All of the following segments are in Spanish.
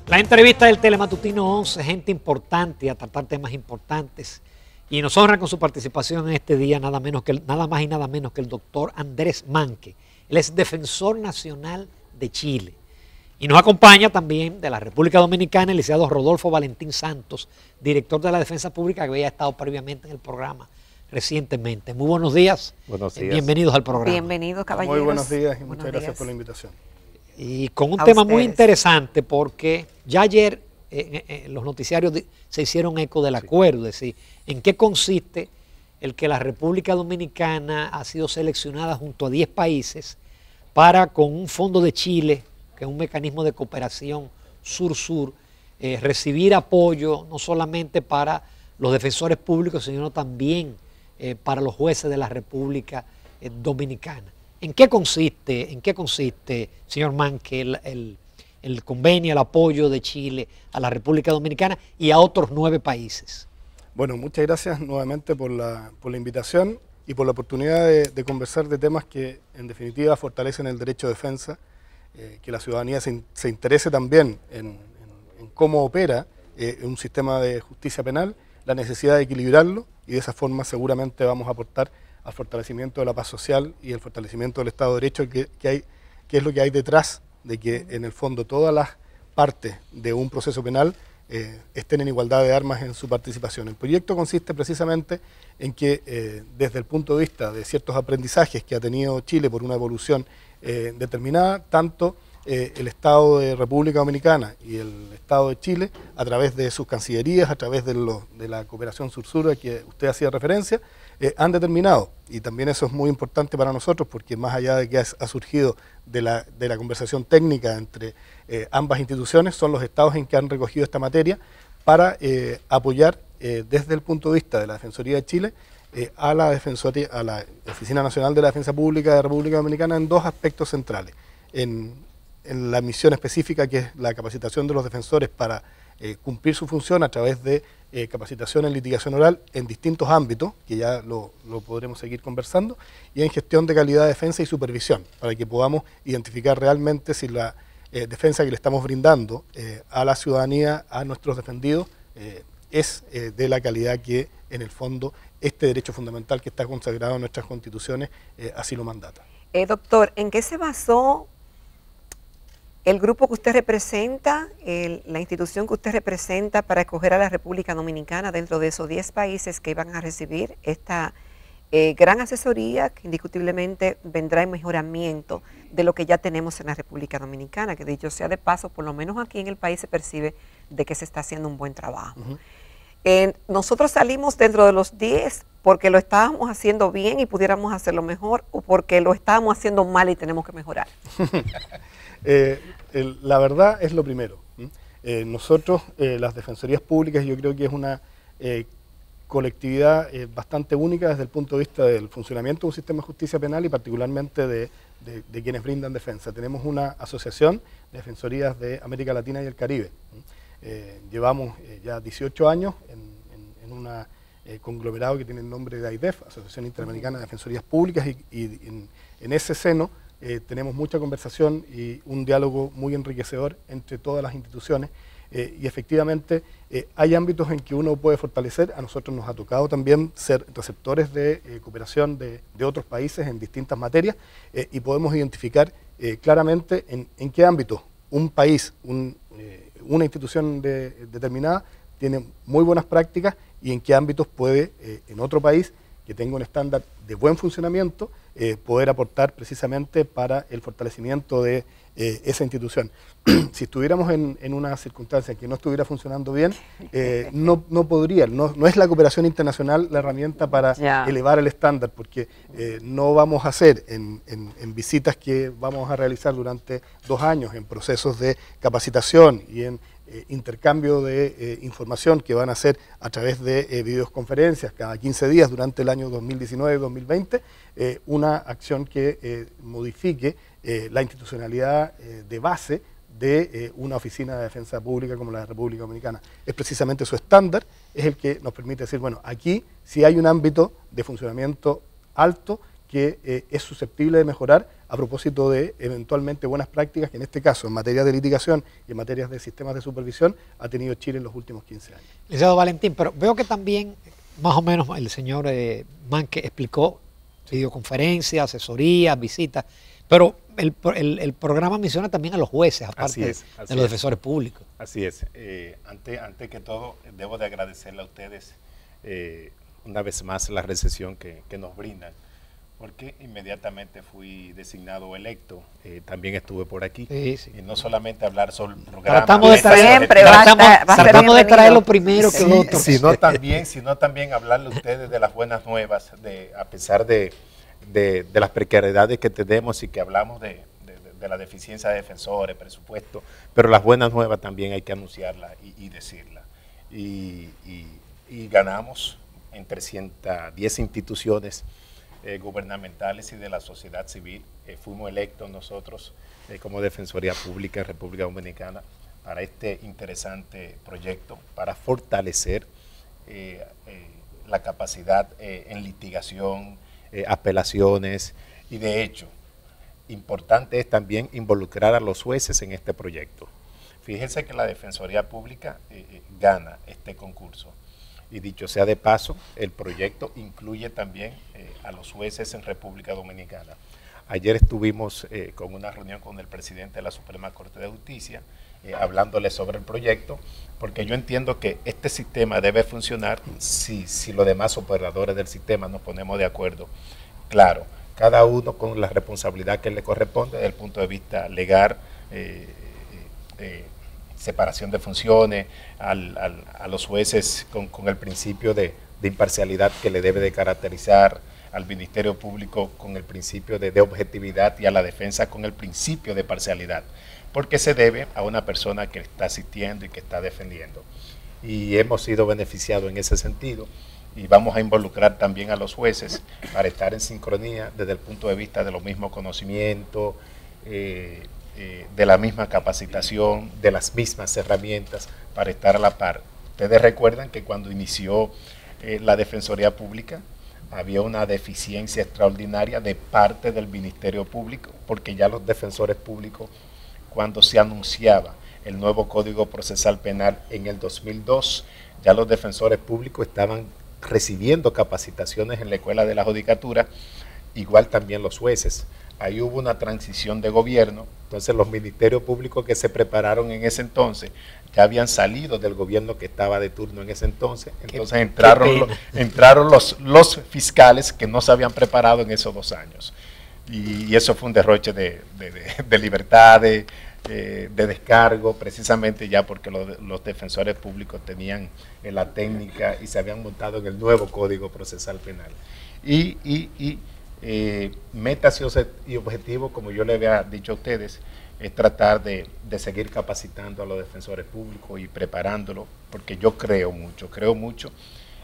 La entrevista del Telematutino 11, gente importante a tratar temas importantes. Y nos honra con su participación en este día nada más y nada menos que el doctor Andrés Manque. Él es defensor nacional de Chile. Y nos acompaña también de la República Dominicana el licenciado Rodolfo Valentín Santos, director de la Defensa Pública, que había estado previamente en el programa recientemente. Muy buenos días. Buenos días. Bienvenidos al programa. Bienvenidos, caballeros. Muy buenos días y muchas gracias por la invitación. Y con un tema muy interesante, porque ya ayer los noticiarios se hicieron eco del acuerdo, es decir, en qué consiste el que la República Dominicana ha sido seleccionada junto a 10 países para, con un fondo de Chile, que es un mecanismo de cooperación sur-sur, recibir apoyo no solamente para los defensores públicos, sino también para los jueces de la República Dominicana. ¿En qué consiste, señor Manque, el convenio, el apoyo de Chile a la República Dominicana y a otros 9 países? Bueno, muchas gracias nuevamente por la invitación y por la oportunidad de conversar de temas que en definitiva fortalecen el derecho de defensa, que la ciudadanía se interese también en cómo opera un sistema de justicia penal, la necesidad de equilibrarlo, y de esa forma seguramente vamos a aportar al fortalecimiento de la paz social y el fortalecimiento del Estado de Derecho, que es lo que hay detrás de que en el fondo todas las partes de un proceso penal estén en igualdad de armas en su participación. El proyecto consiste precisamente en que desde el punto de vista de ciertos aprendizajes que ha tenido Chile por una evolución determinada, tanto el Estado de República Dominicana y el Estado de Chile, a través de sus cancillerías, a través de la cooperación sur-sur a que usted hacía referencia, han determinado, y también eso es muy importante para nosotros, porque más allá de que ha surgido de la conversación técnica entre ambas instituciones, son los estados en que han recogido esta materia para apoyar desde el punto de vista de la Defensoría de Chile a la Oficina Nacional de la Defensa Pública de República Dominicana en 2 aspectos centrales. En la misión específica, que es la capacitación de los defensores para cumplir su función a través de capacitación en litigación oral en distintos ámbitos, que ya lo podremos seguir conversando, y en gestión de calidad de defensa y supervisión, para que podamos identificar realmente si la defensa que le estamos brindando a la ciudadanía, a nuestros defendidos, es de la calidad que en el fondo este derecho fundamental que está consagrado en nuestras constituciones así lo mandata. Doctor, ¿en qué se basó el grupo que usted representa, la institución que usted representa para escoger a la República Dominicana dentro de esos 10 países que iban a recibir esta gran asesoría que indiscutiblemente vendrá en mejoramiento de lo que ya tenemos en la República Dominicana, que dicho sea de paso, por lo menos aquí en el país se percibe de que se está haciendo un buen trabajo? Nosotros salimos dentro de los 10 porque lo estábamos haciendo bien y pudiéramos hacerlo mejor, o porque lo estábamos haciendo mal y tenemos que mejorar. La verdad es lo primero. Nosotros, las defensorías públicas, yo creo que es una colectividad bastante única desde el punto de vista del funcionamiento de un sistema de justicia penal y particularmente de quienes brindan defensa. Tenemos una asociación de defensorías de América Latina y el Caribe. Llevamos ya 18 años en un conglomerado que tiene el nombre de AIDEF, Asociación Interamericana de Defensorías Públicas, y en ese seno tenemos mucha conversación y un diálogo muy enriquecedor entre todas las instituciones, y efectivamente hay ámbitos en que uno puede fortalecer. A nosotros nos ha tocado también ser receptores de cooperación de otros países en distintas materias, y podemos identificar claramente en qué ámbitos un país, una institución determinada tiene muy buenas prácticas y en qué ámbitos puede en otro país que tenga un estándar de buen funcionamiento poder aportar precisamente para el fortalecimiento de esa institución. Si estuviéramos en una circunstancia que no estuviera funcionando bien, no es la cooperación internacional la herramienta para elevar el estándar, porque no vamos a hacer en visitas que vamos a realizar durante 2 años, en procesos de capacitación y en intercambio de información que van a hacer a través de videoconferencias cada 15 días durante el año 2019-2020, una acción que modifique la institucionalidad de base de una oficina de defensa pública como la de República Dominicana. Es precisamente su estándar, es el que nos permite decir, bueno, aquí sí hay un ámbito de funcionamiento alto que es susceptible de mejorar a propósito de eventualmente buenas prácticas que en este caso en materia de litigación y en materia de sistemas de supervisión ha tenido Chile en los últimos 15 años. Licenciado Valentín, pero veo que también más o menos el señor Manque explicó videoconferencias, asesorías, visitas, pero el programa menciona también a los jueces, aparte de los defensores públicos. Así es. Antes que todo, debo de agradecerle a ustedes una vez más la recepción que nos brindan, porque inmediatamente fui designado o electo, también estuve por aquí, y no solamente hablar sobre el programa. Tratamos de traerlo primero que lo otro. Sino también hablarle a ustedes de las buenas nuevas, a pesar de las precariedades que tenemos y que hablamos de la deficiencia de defensores, presupuesto, pero las buenas nuevas también hay que anunciarlas y decirlas. Y ganamos en 310 instituciones gubernamentales y de la sociedad civil. Fuimos electos nosotros como Defensoría Pública en República Dominicana para este interesante proyecto, para fortalecer la capacidad en litigación, apelaciones, y de hecho, importante es también involucrar a los jueces en este proyecto. Fíjense que la Defensoría Pública gana este concurso. Y dicho sea de paso, el proyecto incluye también a los jueces en República Dominicana. Ayer estuvimos con una reunión con el presidente de la Suprema Corte de Justicia, hablándole sobre el proyecto, porque yo entiendo que este sistema debe funcionar si los demás operadores del sistema nos ponemos de acuerdo. Claro, cada uno con la responsabilidad que le corresponde desde el punto de vista legal, separación de funciones, a los jueces con el principio de imparcialidad que le debe de caracterizar, al Ministerio Público con el principio de objetividad y a la defensa con el principio de parcialidad, porque se debe a una persona que está asistiendo y que está defendiendo. Y hemos sido beneficiados en ese sentido y vamos a involucrar también a los jueces para estar en sincronía desde el punto de vista de los mismos conocimientos, de la misma capacitación, de las mismas herramientas para estar a la par. Ustedes recuerdan que cuando inició la Defensoría Pública había una deficiencia extraordinaria de parte del Ministerio Público, porque ya los defensores públicos, cuando se anunciaba el nuevo Código Procesal Penal en el 2002, ya los defensores públicos estaban recibiendo capacitaciones en la Escuela de la Judicatura, igual también los jueces. Ahí hubo una transición de gobierno, entonces los ministerios públicos que se prepararon en ese entonces ya habían salido del gobierno que estaba de turno en ese entonces entraron los fiscales que no se habían preparado en esos 2 años. Y eso fue un derroche de libertad, de descargo, precisamente ya porque los defensores públicos tenían la técnica y se habían montado en el nuevo Código Procesal Penal. Metas y objetivos, como yo le había dicho a ustedes, es tratar de seguir capacitando a los defensores públicos y preparándolos, porque yo creo mucho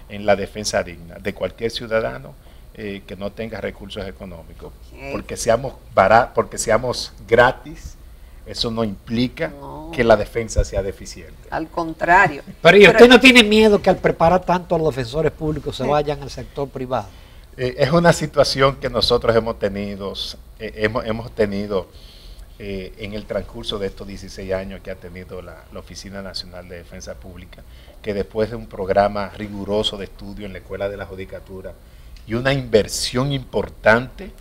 en la defensa digna de cualquier ciudadano que no tenga recursos económicos. Porque seamos gratis, eso no implica que la defensa sea deficiente. Al contrario. Pero usted no tiene miedo que al preparar tanto a los defensores públicos se vayan al sector privado? Es una situación que nosotros hemos tenido en el transcurso de estos 16 años que ha tenido la Oficina Nacional de Defensa Pública, que después de un programa riguroso de estudio en la Escuela de la Judicatura y una inversión importante,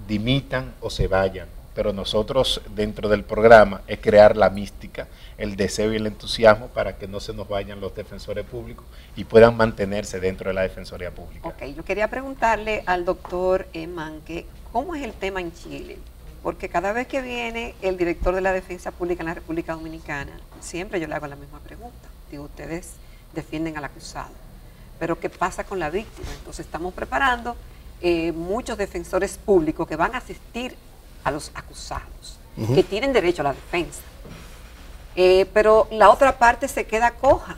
dimitan o se vayan. Pero nosotros dentro del programa es crear la mística, el deseo y el entusiasmo para que no se nos vayan los defensores públicos y puedan mantenerse dentro de la Defensoría Pública. Ok, yo quería preguntarle al doctor Manque, ¿cómo es el tema en Chile? Porque cada vez que viene el director de la Defensa Pública en la República Dominicana, siempre yo le hago la misma pregunta. Digo, ustedes defienden al acusado, pero ¿qué pasa con la víctima? Entonces estamos preparando muchos defensores públicos que van a asistir a los acusados, que tienen derecho a la defensa. Pero la otra parte se queda coja.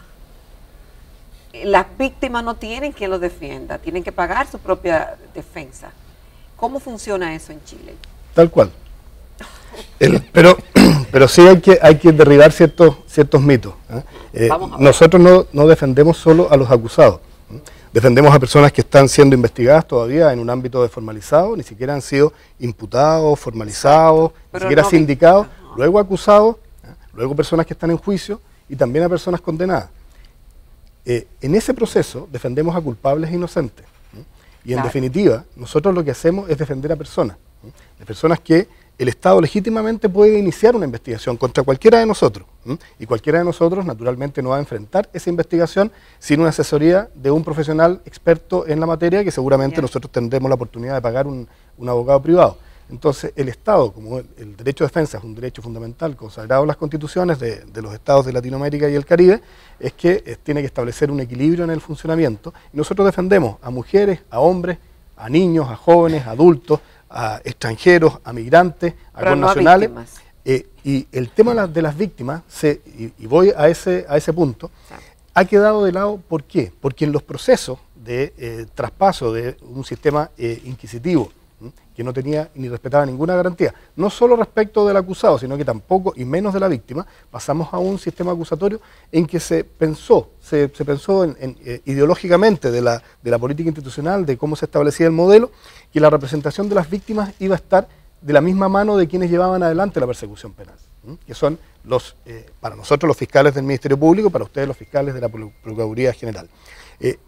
Las víctimas no tienen quien los defienda, tienen que pagar su propia defensa. ¿Cómo funciona eso en Chile? Tal cual. Pero sí hay que derribar ciertos mitos. Nosotros no defendemos solo a los acusados. Defendemos a personas que están siendo investigadas todavía en un ámbito desformalizado, ni siquiera han sido imputados, formalizados, ni siquiera sindicados, luego acusados, luego personas que están en juicio y también a personas condenadas. En ese proceso defendemos a culpables e inocentes. Y en definitiva, nosotros lo que hacemos es defender a personas, de personas que el Estado legítimamente puede iniciar una investigación contra cualquiera de nosotros. Y cualquiera de nosotros, naturalmente, no va a enfrentar esa investigación sin una asesoría de un profesional experto en la materia, que seguramente nosotros tendremos la oportunidad de pagar un abogado privado. Entonces, el Estado, como el derecho de defensa es un derecho fundamental consagrado en las constituciones de los estados de Latinoamérica y el Caribe, es que tiene que establecer un equilibrio en el funcionamiento. Y nosotros defendemos a mujeres, a hombres, a niños, a jóvenes, a adultos, a extranjeros, a migrantes, a connacionales. Y el tema de las víctimas, y voy a ese punto, ha quedado de lado. ¿Por qué? Porque en los procesos de traspaso de un sistema inquisitivo, que no tenía ni respetaba ninguna garantía, no solo respecto del acusado, sino que tampoco y menos de la víctima, pasamos a un sistema acusatorio en que se pensó ideológicamente de la política institucional, de cómo se establecía el modelo, que la representación de las víctimas iba a estar de la misma mano de quienes llevaban adelante la persecución penal, que son para nosotros los fiscales del Ministerio Público, para ustedes los fiscales de la Procuraduría General.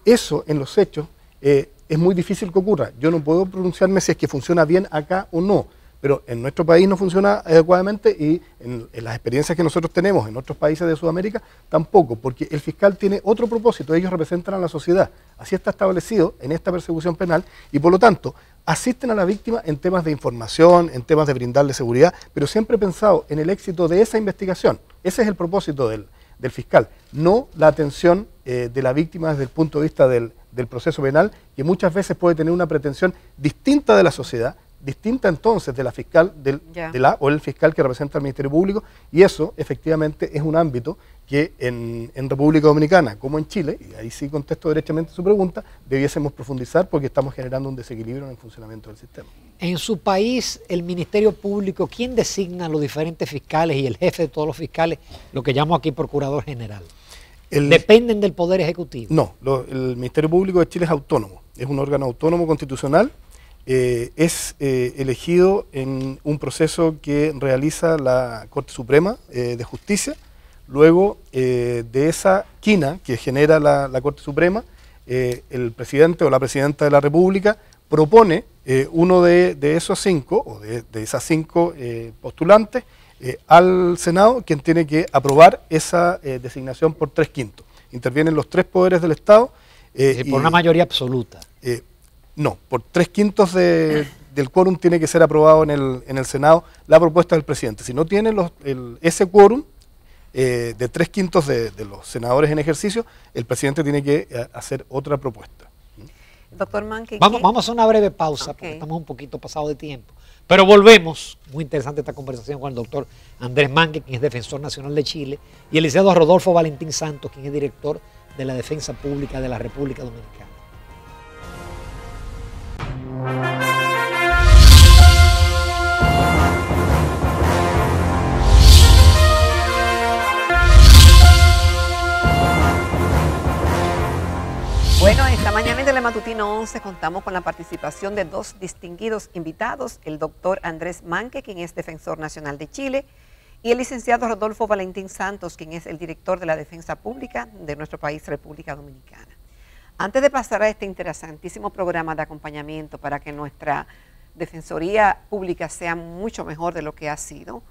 Eso en los hechos es muy difícil que ocurra. Yo no puedo pronunciarme si es que funciona bien acá o no, pero en nuestro país no funciona adecuadamente y en las experiencias que nosotros tenemos en otros países de Sudamérica tampoco, porque el fiscal tiene otro propósito, ellos representan a la sociedad. Así está establecido en esta persecución penal y por lo tanto asisten a la víctima en temas de información, en temas de brindarle seguridad, pero siempre pensado en el éxito de esa investigación. Ese es el propósito del fiscal, no la atención de la víctima desde el punto de vista del proceso penal, que muchas veces puede tener una pretensión distinta de la sociedad, distinta entonces de la fiscal o el fiscal que representa al Ministerio Público, y eso efectivamente es un ámbito que en República Dominicana, como en Chile, y ahí sí contesto derechamente su pregunta, debiésemos profundizar porque estamos generando un desequilibrio en el funcionamiento del sistema. En su país, el Ministerio Público, ¿quién designa a los diferentes fiscales y el jefe de todos los fiscales, lo que llamo aquí Procurador General? ¿Dependen del Poder Ejecutivo? No, el Ministerio Público de Chile es autónomo, es un órgano autónomo constitucional, es elegido en un proceso que realiza la Corte Suprema de Justicia. Luego de esa quina que genera la Corte Suprema, el presidente o la presidenta de la República propone uno de esos cinco, o de esas cinco postulantes, al Senado, quien tiene que aprobar esa designación por 3/5. Intervienen los tres poderes del Estado. Por una mayoría absoluta. No, por 3/5 del quórum tiene que ser aprobado en el Senado la propuesta del presidente. Si no tiene ese quórum de 3/5 de los senadores en ejercicio, el presidente tiene que hacer otra propuesta. Doctor Manque, vamos a hacer una breve pausa porque estamos un poquito pasados de tiempo. Pero volvemos. Muy interesante esta conversación con el doctor Andrés Manque, quien es defensor nacional de Chile, y el licenciado Rodolfo Valentín Santos, quien es director de la Defensa Pública de la República Dominicana. Bueno, esta mañana en Telematutino 11 contamos con la participación de dos distinguidos invitados, el doctor Andrés Manque, quien es defensor nacional de Chile, y el licenciado Rodolfo Valentín Santos, quien es el director de la Defensa Pública de nuestro país, República Dominicana. Antes de pasar a este interesantísimo programa de acompañamiento para que nuestra Defensoría Pública sea mucho mejor de lo que ha sido,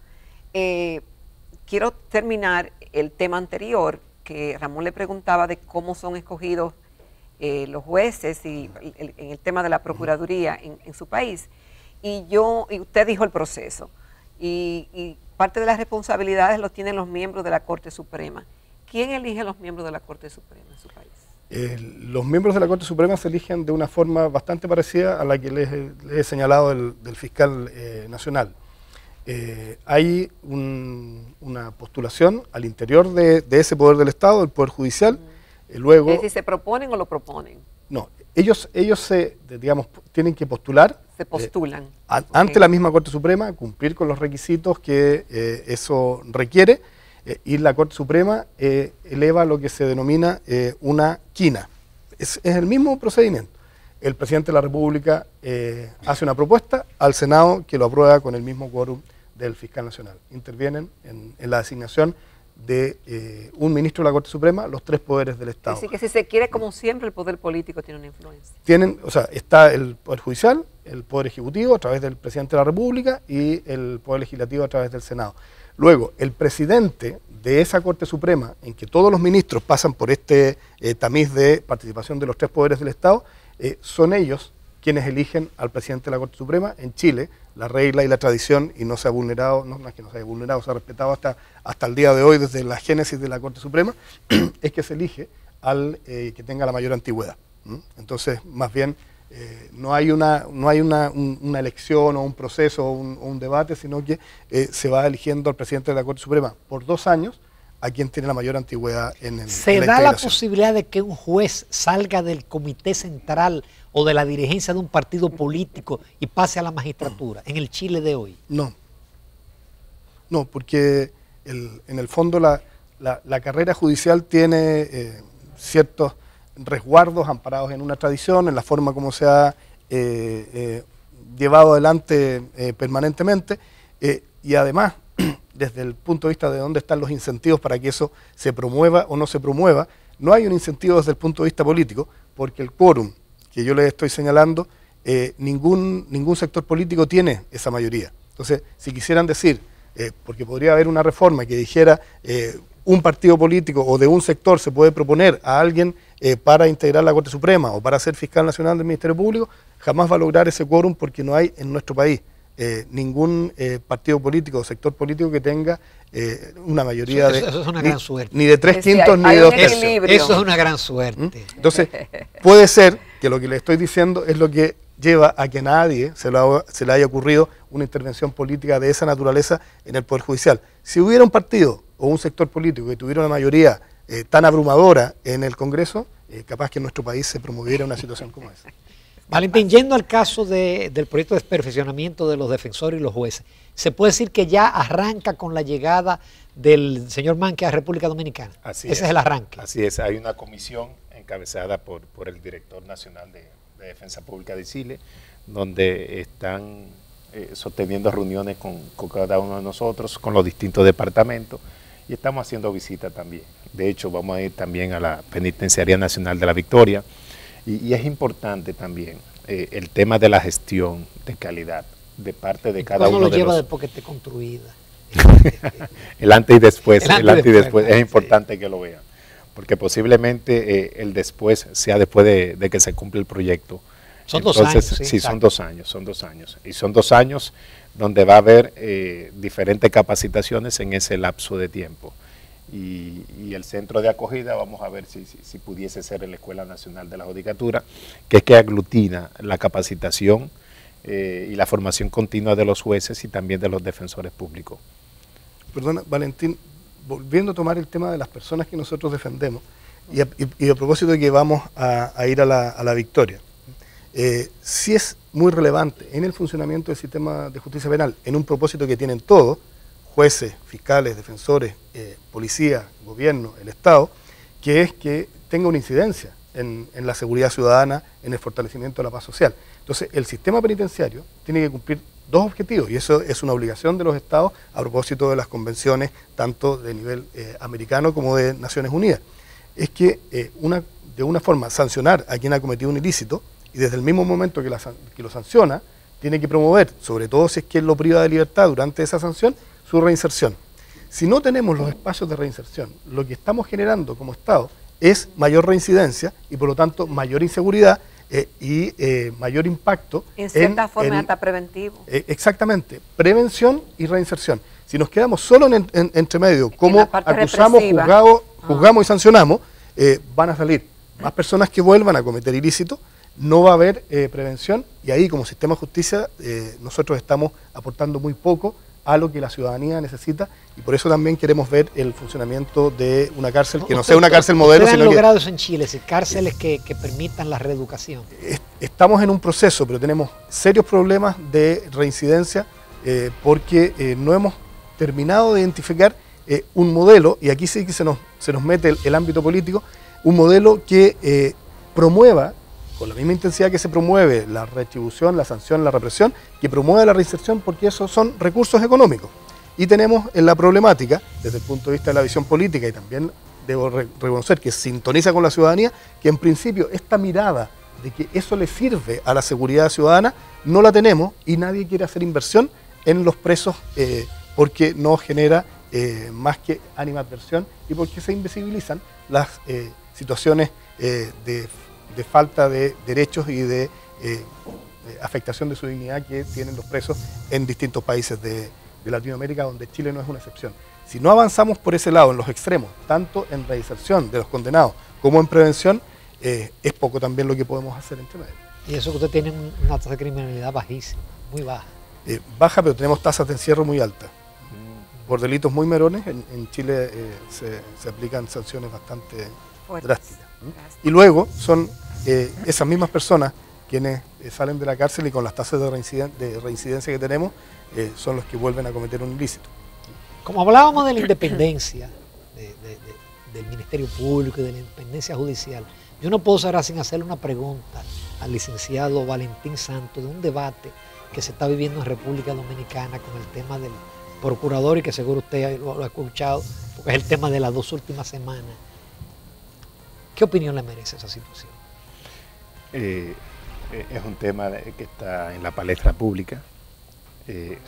quiero terminar el tema anterior que Ramón le preguntaba de cómo son escogidos los jueces y en el tema de la Procuraduría en su país. Y usted dijo el proceso. Y parte de las responsabilidades lo tienen los miembros de la Corte Suprema. ¿Quién elige a los miembros de la Corte Suprema en su país? Los miembros de la Corte Suprema se eligen de una forma bastante parecida a la que les he señalado del fiscal nacional. Hay una postulación al interior de ese poder del Estado, el Poder Judicial. Luego, ¿Es decir, se proponen o lo proponen? No, ellos tienen que postular. Se postulan. Ante la misma Corte Suprema, cumplir con los requisitos que eso requiere, y la Corte Suprema eleva lo que se denomina una quina. es el mismo procedimiento. El presidente de la República hace una propuesta al Senado que lo aprueba con el mismo quórum del fiscal nacional. Intervienen en la designación de un ministro de la Corte Suprema los tres poderes del Estado. Así que si se quiere, como siempre, el poder político tiene una influencia. Está el Poder Judicial, el Poder Ejecutivo a través del Presidente de la República y el Poder Legislativo a través del Senado. Luego, el presidente de esa Corte Suprema, en que todos los ministros pasan por este tamiz de participación de los tres poderes del Estado, son ellos quienes eligen al presidente de la Corte Suprema. En Chile, la regla y la tradición, y no se ha vulnerado, no es que no se haya vulnerado, se ha respetado hasta el día de hoy, desde la génesis de la Corte Suprema, es que se elige al que tenga la mayor antigüedad. Entonces, más bien, no hay una elección o un proceso o un debate, sino que se va eligiendo al presidente de la Corte Suprema por 2 años a quien tiene la mayor antigüedad en el ¿Se da la posibilidad de que un juez salga del comité central o de la dirigencia de un partido político y pase a la magistratura en el Chile de hoy? No, porque en el fondo la carrera judicial tiene ciertos resguardos amparados en una tradición, en la forma como se ha llevado adelante permanentemente, y además, desde el punto de vista de dónde están los incentivos para que eso se promueva o no se promueva, no hay un incentivo desde el punto de vista político, porque el quórum que yo les estoy señalando, ningún sector político tiene esa mayoría. Entonces, si quisieran decir, porque podría haber una reforma que dijera un partido político o de un sector se puede proponer a alguien para integrar la Corte Suprema o para ser fiscal nacional del Ministerio Público, jamás va a lograr ese quórum porque no hay en nuestro país ningún partido político o sector político que tenga una mayoría eso es una gran suerte. Ni de 3/5 ni de 2/3. Eso es una gran suerte. Entonces, puede ser que lo que le estoy diciendo es lo que lleva a que a nadie se le haya ocurrido una intervención política de esa naturaleza en el Poder Judicial. Si hubiera un partido o un sector político que tuviera una mayoría tan abrumadora en el Congreso, capaz que en nuestro país se promoviera una situación como esa. Valentín, yendo al caso del proyecto de perfeccionamiento de los defensores y los jueces, ¿se puede decir que ya arranca con la llegada del señor Manque a República Dominicana? Ese es el arranque. Así es, hay una comisión encabezada por el director nacional de Defensa Pública de Chile, donde están sosteniendo reuniones con cada uno de nosotros, con los distintos departamentos, y estamos haciendo visitas también. De hecho, vamos a ir también a la Penitenciaría Nacional de la Victoria, y es importante también el tema de la gestión de calidad de parte de cada uno de los... ¿Cómo lo lleva después que esté construida? El antes y después, es importante que lo vean, porque posiblemente el después sea después de que se cumple el proyecto. Son 2 años. Sí, son 2 años, y son 2 años donde va a haber diferentes capacitaciones en ese lapso de tiempo. Y el centro de acogida, vamos a ver si pudiese ser en la Escuela Nacional de la Judicatura, que es que aglutina la capacitación y la formación continua de los jueces y también de los defensores públicos. Perdona, Valentín, volviendo a tomar el tema de las personas que nosotros defendemos, y a propósito de que vamos a ir a la Victoria, sí es muy relevante en el funcionamiento del sistema de justicia penal, en un propósito que tienen todos, jueces, fiscales, defensores, policía, gobierno, el Estado, que es que tenga una incidencia en la seguridad ciudadana, en el fortalecimiento de la paz social. Entonces, el sistema penitenciario tiene que cumplir 2 objetivos, y eso es una obligación de los Estados a propósito de las convenciones, tanto de nivel americano como de Naciones Unidas. Es que de una forma sancionar a quien ha cometido un ilícito, y desde el mismo momento que lo sanciona, tiene que promover, sobre todo si es que lo priva de libertad durante esa sanción, su reinserción. Si no tenemos los espacios de reinserción, lo que estamos generando como Estado es mayor reincidencia y por lo tanto mayor inseguridad y mayor impacto. En cierta forma hasta preventivo. Exactamente, prevención y reinserción. Si nos quedamos solo entre medio, como acusamos, juzgamos y sancionamos, van a salir más personas que vuelvan a cometer ilícitos, no va a haber prevención, y ahí como sistema de justicia nosotros estamos aportando muy poco a lo que la ciudadanía necesita, y por eso también queremos ver el funcionamiento de una cárcel, que no sea una cárcel modelo, sino que... logrado eso en Chile, cárceles que permitan la reeducación. Estamos en un proceso, pero tenemos serios problemas de reincidencia porque no hemos terminado de identificar un modelo, y aquí sí que se nos mete el ámbito político, un modelo que promueva, con la misma intensidad que se promueve la retribución, la sanción, la represión, que promueva la reinserción, porque esos son recursos económicos. Y tenemos en la problemática, desde el punto de vista de la visión política, y también debo reconocer que sintoniza con la ciudadanía, que en principio esta mirada de que eso le sirve a la seguridad ciudadana, no la tenemos y nadie quiere hacer inversión en los presos porque no genera más que animadversión y porque se invisibilizan las situaciones de falta de derechos y de afectación de su dignidad que tienen los presos en distintos países de Latinoamérica, donde Chile no es una excepción. Si no avanzamos por ese lado, en los extremos, tanto en reinserción de los condenados como en prevención, es poco también lo que podemos hacer entre medio. Y eso que usted tiene una tasa de criminalidad bajísima, muy baja. Baja, pero tenemos tasas de encierro muy altas. Por delitos muy menores, en Chile se aplican sanciones bastante drásticas. Y luego son esas mismas personas quienes salen de la cárcel y con las tasas de reincidencia que tenemos, son los que vuelven a cometer un ilícito. Como hablábamos de la independencia del Ministerio Público y de la independencia judicial, yo no puedo cerrar sin hacerle una pregunta al licenciado Valentín Santos de un debate que se está viviendo en República Dominicana con el tema del procurador y que seguro usted lo ha escuchado, porque es el tema de las 2 últimas semanas. ¿Qué opinión le merece esa situación? Es un tema que está en la palestra pública,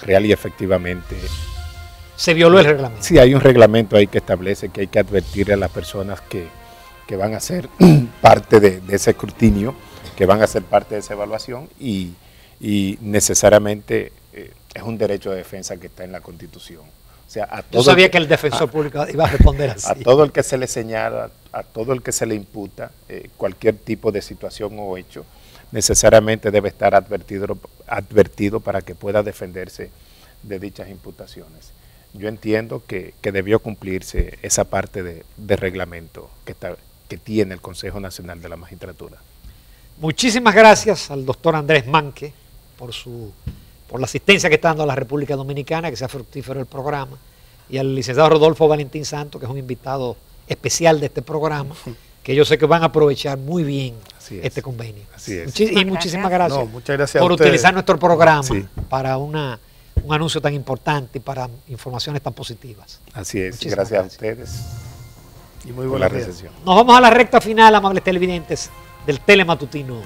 real y efectivamente. ¿Se violó el reglamento? Sí, hay un reglamento ahí que establece que hay que advertirle a las personas que van a ser parte de ese escrutinio, que van a ser parte de esa evaluación y necesariamente es un derecho de defensa que está en la Constitución. O sea, yo sabía que el defensor público iba a responder así. A todo el que se le señala, a todo el que se le imputa cualquier tipo de situación o hecho, necesariamente debe estar advertido para que pueda defenderse de dichas imputaciones. Yo entiendo que debió cumplirse esa parte de reglamento que tiene el Consejo Nacional de la Magistratura. Muchísimas gracias al doctor Andrés Manque por la asistencia que está dando a la República Dominicana, que sea fructífero el programa, y al licenciado Rodolfo Valentín Santos, que es un invitado especial de este programa, que yo sé que van a aprovechar muy bien este convenio. Así es. Y muchísimas gracias, muchas gracias por utilizar nuestro programa para un anuncio tan importante y para informaciones tan positivas. Así es, Muchísimas gracias a ustedes y muy buena por la recepción. Nos vamos a la recta final, amables televidentes, del Telematutino.